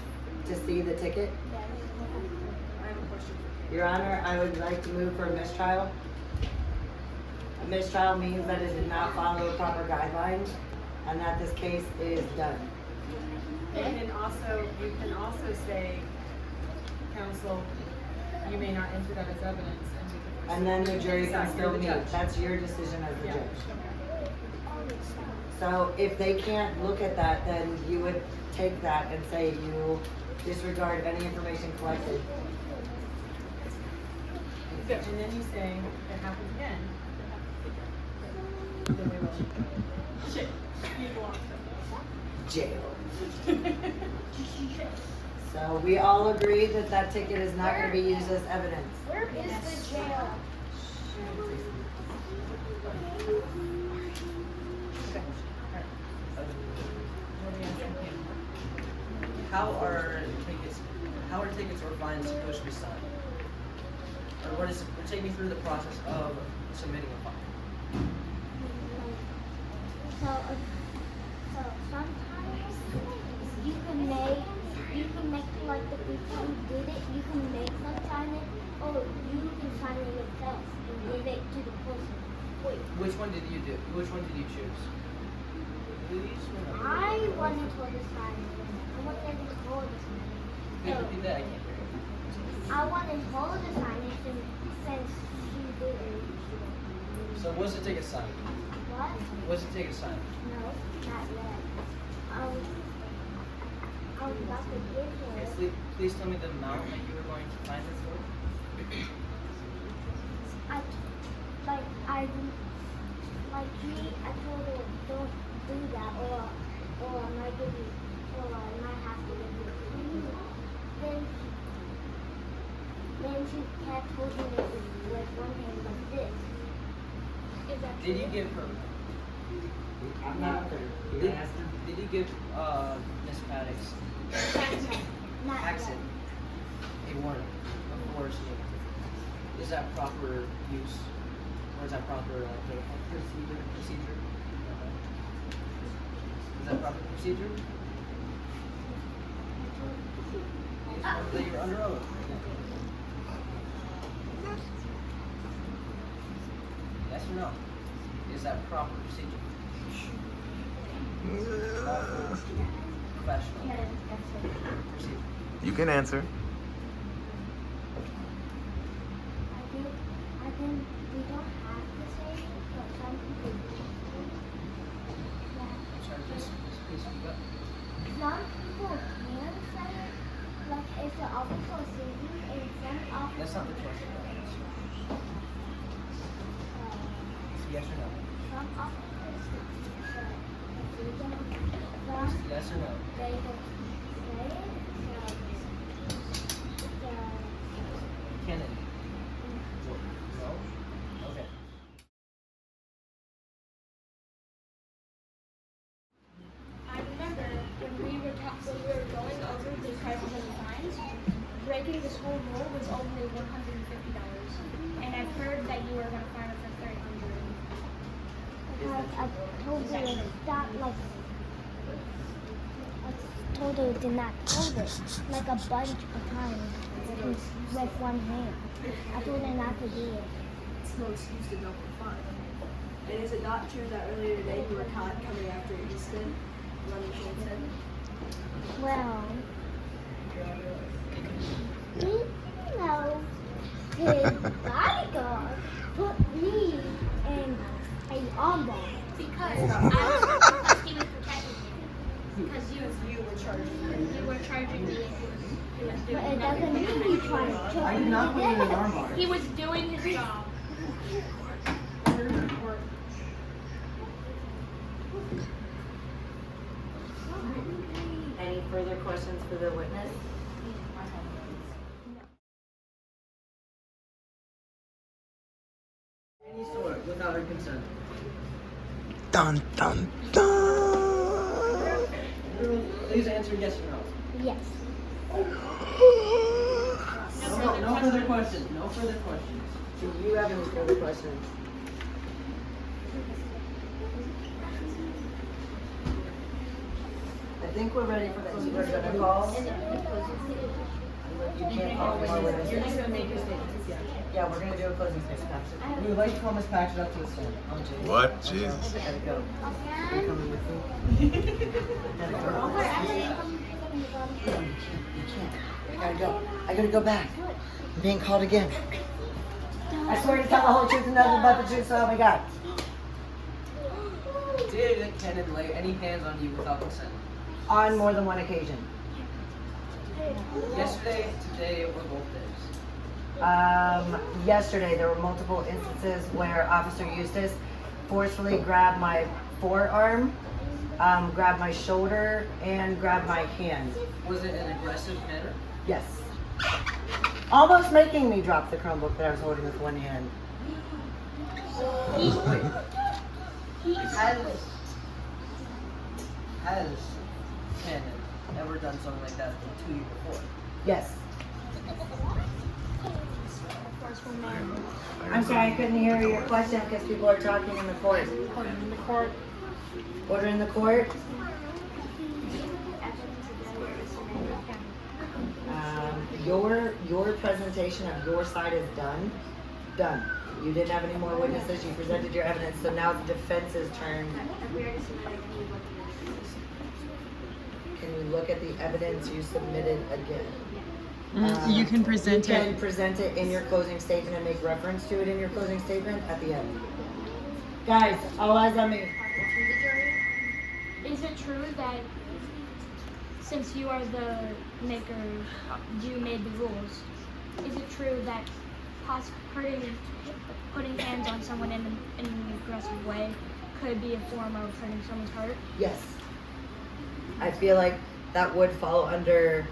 to see the ticket? Your Honor, I would like to move for a mistrial. A mistrial means that it did not follow proper guidelines and that this case is done. And then also, you can also say, counsel, you may not enter that as evidence. And then the jury can Decide. still You're the meet. judge. That's your decision as the Yeah. judge. So if they can't look at that, then you would take that and say you disregard any information collected. And then you say, if it happens again, then we will. Shit. You belong Jail. So we all agree that that ticket is not going to be used as evidence. Where is the jail? How are tickets or fines supposed to be signed? Or take me through the process of submitting a fine. So sometimes you can make like the people who did it, you can make them sign it, or you can sign it yourself and give it to the person. Wait, Which one did you do? Which one did you choose? I wanted her to sign it. I wanted her to sign it. Please repeat that. I can't hear you. I wanted her to sign it since she did it. So what's the ticket signed? What? What's the ticket signed? No, not yet. I was about to give her. Okay, please tell me the amount that you were going to find it for. I told her don't do that, or I might give you, or I might have to give you. Then she kept holding it with one hand like this. Is that Did you true? give her? I'm not there. You Did, can ask them. did you give Miss Maddox Not Paxton yet. a warning before she gave it? Is that proper use? Or is that proper procedure? Is that proper procedure? That you're under oath. Yes or no? Is that proper procedure? Professional procedure. You can answer. I think we don't have to say it, but some people do. Yeah. I'm sorry, please speak up. Some people can say it, like if the officer sees you, and some officers. That's not the question. It's yes or no? Some officers say some Yes or no? they can say it. Kennedy. No? Okay. I remember when we were going over the prices of the fines, breaking the school rule was only $150. And I've heard that you were going to fine her for $300. Because I told her to stop, like, I told her to not hold it, like a bunch of times with one hand. I told her not to do it. It's no excuse to double fine. And is it not true that earlier today you were caught coming after Easton, running towards him? Well, his bodyguard put me in a armbar. Because he was protecting you. Because you were charging. You were charging me. He was But doing it doesn't mean you trying to kill I did not put you in an armbar. He was doing his job. Any further questions for the witness? Any sort without her consent. Dun dun dun. Please answer yes or no. Yes. No further questions. No further questions. Do you have any further questions? I think we're ready for the we're gonna call. You can't call more witnesses. You're just gonna make your statements, yeah. Yeah, we're gonna do a closing statement. We would like to call Miss Paxton up to the stand. What? Jesus. Gotta go. You coming with me? Gotta go. You can't. I gotta go. I gotta go back. I'm being called again. I swear to tell the whole truth and nothing but the truth, so help me God. Did Kenan lay any hands on you without consent? On more than one occasion. Yesterday, today, or both days? Yesterday there were multiple instances where Officer Eustace forcefully grabbed my forearm, grabbed my shoulder, and grabbed my hand. Was it an aggressive manner? Yes. Almost making me drop the Chromebook that I was holding with one hand. Has Kenan ever done something like that to you before? Yes. I'm sorry, I couldn't hear your question because people are talking in the court. In the court. Order in the court. Your presentation of your side is done. Done. You didn't have any more witnesses. You presented your evidence, so now the defense's turn. Can you look at the evidence you submitted again? You can present You it. can present it in your closing statement and make reference to it in your closing statement at the end. Guys, all eyes on me. Is it true that since you are the maker, you made the rules, is it true that putting hands on someone in an aggressive way could be a form of hurting someone's heart? Yes. I feel like that would fall under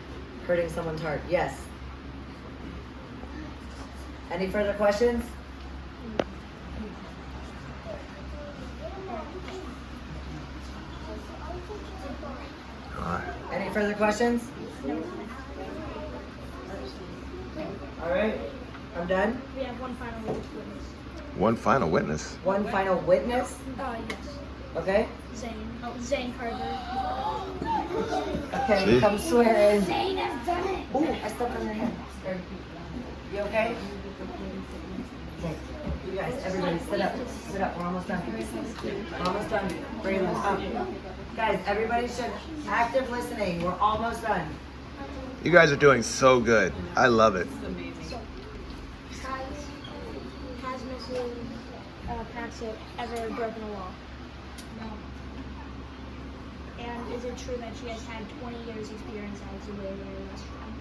hurting someone's heart. Yes. Any further questions? Any further questions? All right, I'm done. We have one final witness. One final witness. One final witness. Yes. Okay. Zane Carver. Okay, See? come swear in. Zane has done it. Ooh, I stepped on your hand. You okay? Okay. You guys, everybody, sit up. Sit up. We're almost done. We're almost done. Braylon, up. Guys, everybody should active listening. We're almost done. You guys are doing so good. I love it. Has Mrs. Paxton ever broken a law? No. And is it true that she has had 20 years experience as a waiter in a restaurant?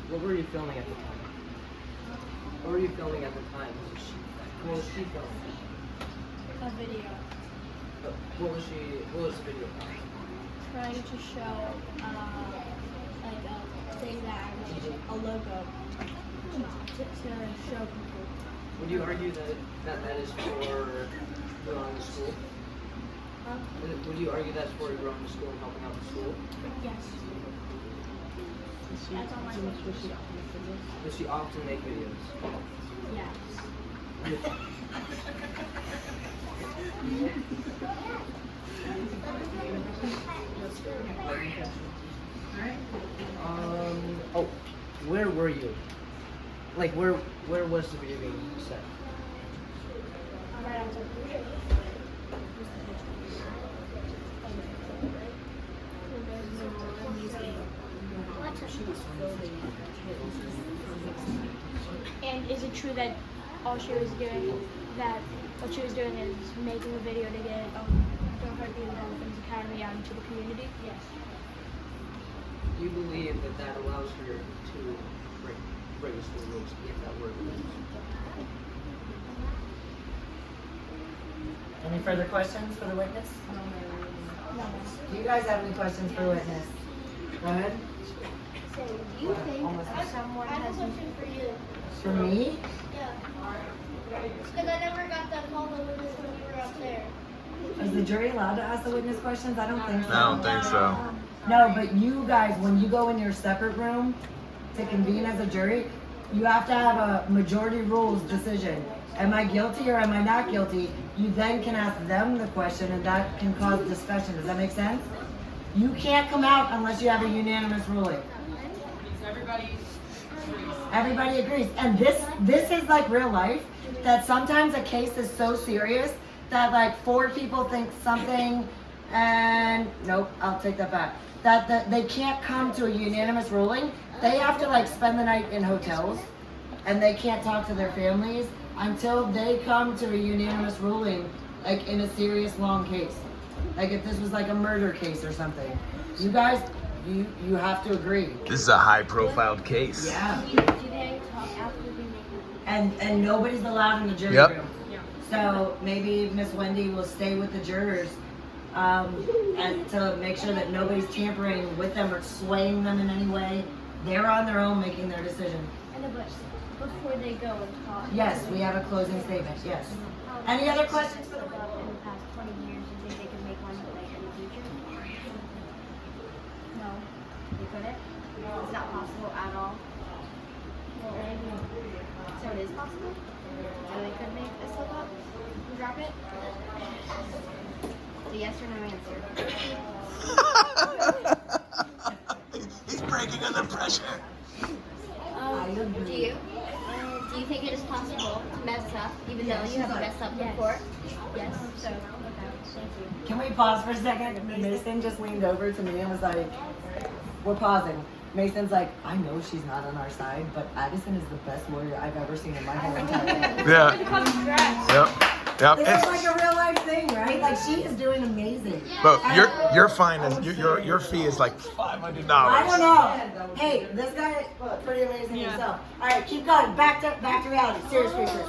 What were you filming at the time? What were you filming at the time? What was she filming? A video. What was the video about? Trying to show like a thing that a logo to show people. Would you argue that is for growing the school? Huh? Would you argue that's for growing the school and helping out the school? Yes. That's all my questions. Does she often make videos? Yes. Oh, where were you? Like, where was the video being set? Right outside the video. And is it true that all she was doing, that what she was doing is making a video to get McCarthy and Dolphins Academy out into the community? Yes. Do you believe that that allows her to break the school rules if that were to Any further questions for the witness? Do you guys have any questions for the witness? Go ahead. So, do you think someone I have a has question for you. For me? Yeah. Because I never got that call the witness when you were up there. Is the jury allowed to ask the witness questions? I don't think so. I don't think so. No, but you guys, when you go in your separate room to convene as a jury, you have to have a majority rules decision. Am I guilty or am I not guilty? You then can ask them the question and that can cause discussion. Does that make sense? You can't come out unless you have a unanimous ruling. Everybody agrees. And this is like real life, that sometimes a case is so serious that like 4 people think something and nope, I'll take that back. That they can't come to a unanimous ruling. They have to like spend the night in hotels and they can't talk to their families until they come to a unanimous ruling, like in a serious long case. Like if this was like a murder case or something. You guys, you have to agree. This is a high-profile case. Yeah. do they talk after they make a And nobody's allowed in the jury Yep. room. So maybe Miss Wendy will stay with the jurers and to make sure that nobody's tampering with them or swaying them in any way. They're on their own making their decision. And before they go and talk. Yes, we have a closing statement, yes. Any other questions for the witness? In the past 20 years, do you think they could make one like in the future? No, they couldn't. It's not possible at all. So it is possible. So they could make a slip up and drop it. The yes or no answer. He's breaking under pressure. Do you think it is possible to mess up, even though you haven't messed up before? Yes. So, okay. Thank you. Can we pause for a second? Mason just leaned over to me and was like, we're pausing. Mason's like, I know she's not on our side, but Addison is the best lawyer I've ever seen in my whole entire life. Yeah. Yep. This is like a real life thing, right? Like she is doing amazing. But your fine is your fee is like $500. I don't know. Hey, this guy pretty amazing himself. All right, keep going. Back to reality. Serious research.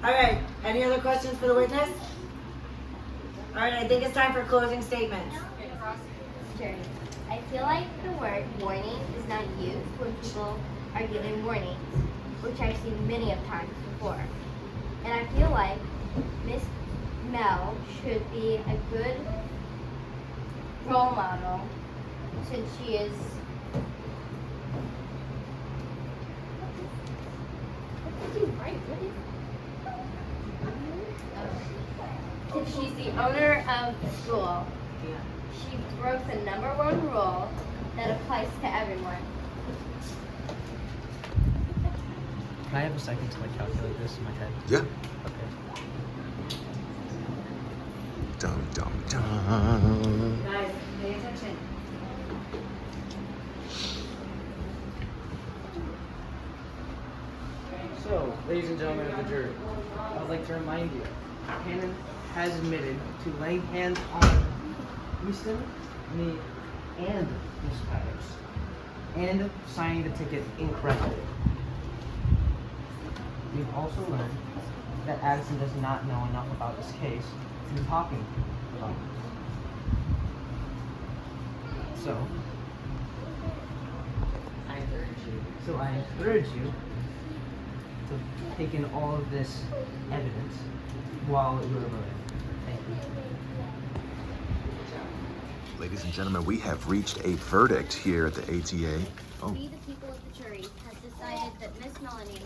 All right. Any other questions for the witness? All right. I think it's time for closing statements. Sure. I feel like the word warning is not used when people are giving warnings, which I've seen many of times before. And I feel like Miss Mel should be a good role model since she is since she's the owner of the school. She broke the #1 rule that applies to everyone. Can I have a second to like calculate this in my head? Yeah. Okay. Dum dum dum. Guys, pay attention. So, ladies and gentlemen of the jury, I would like to remind you, Hannon has admitted to laying hands on Houston, me, and Miss Paddox, and signing the ticket incorrectly. We've also learned that Addison does not know enough about this case to be talking about it. So, I encourage you to take in all of this evidence while you're voting. Thank you. Ladies and gentlemen, we have reached a verdict here at the ATA. Oh. We, the people of the jury, have decided that Miss Melanie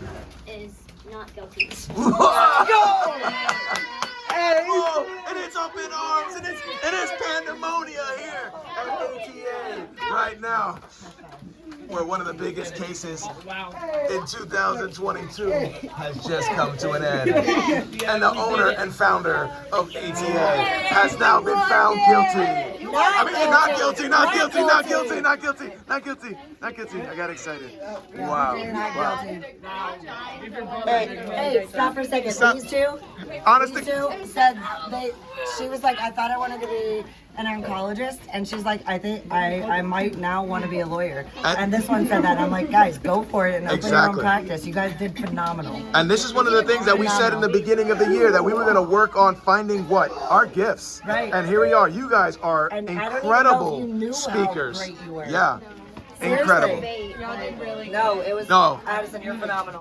is not guilty. Go! Hey! Oh, and it's up in arms, and it's pandemonia here at ATA right now. where one of the biggest cases in 2022 has just come to an end. And the owner and founder of ATA has now been found guilty. I mean, not guilty. I got excited. Wow. Hey, stop for a second. Stop. These two said she was like, I thought I wanted to be an oncologist, and she's like, I think I might now want to be a lawyer. And this one said that. I'm like, guys, go for it and open your own practice. You guys did phenomenal. And this is one of the things that we said in the beginning of the year, that we were going to work on finding what? Our gifts. Right. And here we are. You guys are And I don't even know if incredible you knew how speakers. great you were. Yeah. Seriously. Incredible. No, it was No. Addison, you're phenomenal.